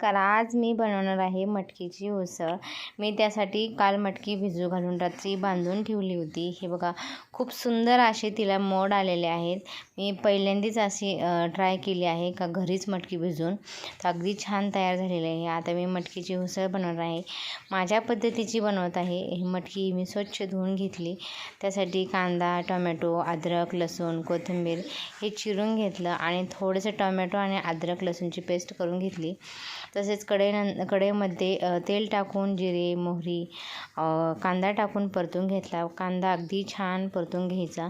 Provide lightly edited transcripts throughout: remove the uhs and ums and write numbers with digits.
नमस्कार. आज मी बनवणार आहे मटकीची उसळ. मी त्यासाठी काल मटकी भिजू घालून रात्री बांधून ठेवली होती. हे बघा, खूप सुंदर असे तिला मोड आलेले आहेत. मी पहिल्यांदाच अशी ट्राय केली आहे का घरीच मटकी भिजवून, तर अगदी छान तयार झालेली आहे. आता मी मटकीची उसळ बनवणार आहे. माझ्या पद्धतीची बनवत आहे. ही मटकी मी स्वच्छ धुवून घेतली. त्यासाठी कांदा, टोमॅटो, अद्रक, लसूण, कोथिंबीर हे चिरून घेतलं आणि थोडंसं टोमॅटो आणि अद्रक लसूणची पेस्ट करून घेतली. तसेच कढईमध्ये तेल टाकून जिरे, मोहरी, कांदा टाकून परतून घेतला. कांदा अगदी छान परतून घ्यायचा,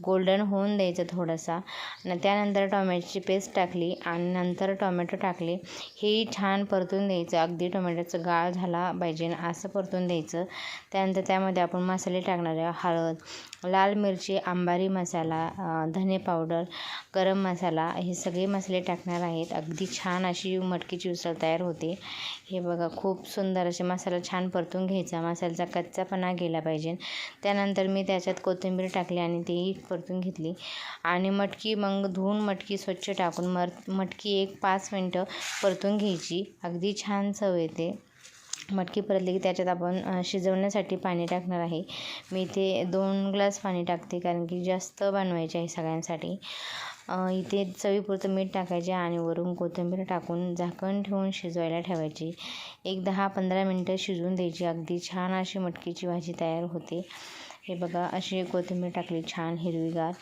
गोल्डन होऊन द्यायचा थोडासा. आणि त्यानंतर टोमॅटोची पेस्ट टाकली आणि नंतर टोमॅटो टाकले. हेही छान परतून द्यायचं, अगदी टोमॅटोचा गाळ झाला पाहिजे असं परतून द्यायचं. त्यानंतर त्यामध्ये आपण मसाले टाकणार आहे. हळद, लाल मिरची, अंबारी मसाला, धने पावडर, गरम मसाला हे सगळे मसाले टाकणार आहेत. अगदी छान अशी मटकीची उसळ तयार होते. हे बघा, खूप सुंदर असे मसाला छान परतून घ्यायचा, मसाल्याचा कच्चापणा गेला पाहिजे. त्यानंतर मी त्याच्यात कोथिंबीर टाकली आणि तेही परतून घेतली आणि मग धुवून मटकी स्वच्छ टाकून मटकी 5 मिनटं परतून घ्यायची. अगदी छान चव येते. मटकी परतली की त्याच्यात आपण शिजवण्यासाठी पाणी टाकणार आहे. मी इथे 2 ग्लास पाणी टाकते, कारण की जास्त बनवायचे आहे सगळ्यांसाठी. इथे चवीपुरतं मीठ टाकायचे आणि वरून कोथिंबीर टाकून झाकण ठेवून शिजवायला ठेवायची. 10-15 मिनटं शिजवून द्यायची. अगदी छान अशी मटकीची भाजी तयार होते. हे बघा, अशी कोथिंबीर टाकली छान हिरवीगार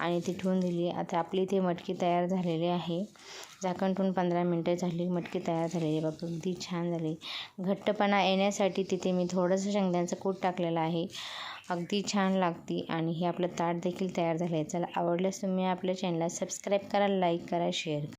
आणि ती ठेवून दिली. आता आपली इथे मटकी तयार झालेली आहे. झाकण ठेवून 15 मिनटं झाली, मटकी तयार झालेली. बघा, अगदी छान झाली. घट्टपणा येण्यासाठी तिथे मी थोडंसं शेंगदाण्याचं कूट टाकलेलं आहे. अगदी छान लागते आणि हे आपलं ताट देखील तयार झालं आहे. चला, आवडल्यास तुम्ही आपल्या चॅनलला सबस्क्राईब करा, लाईक करा, शेअर करा.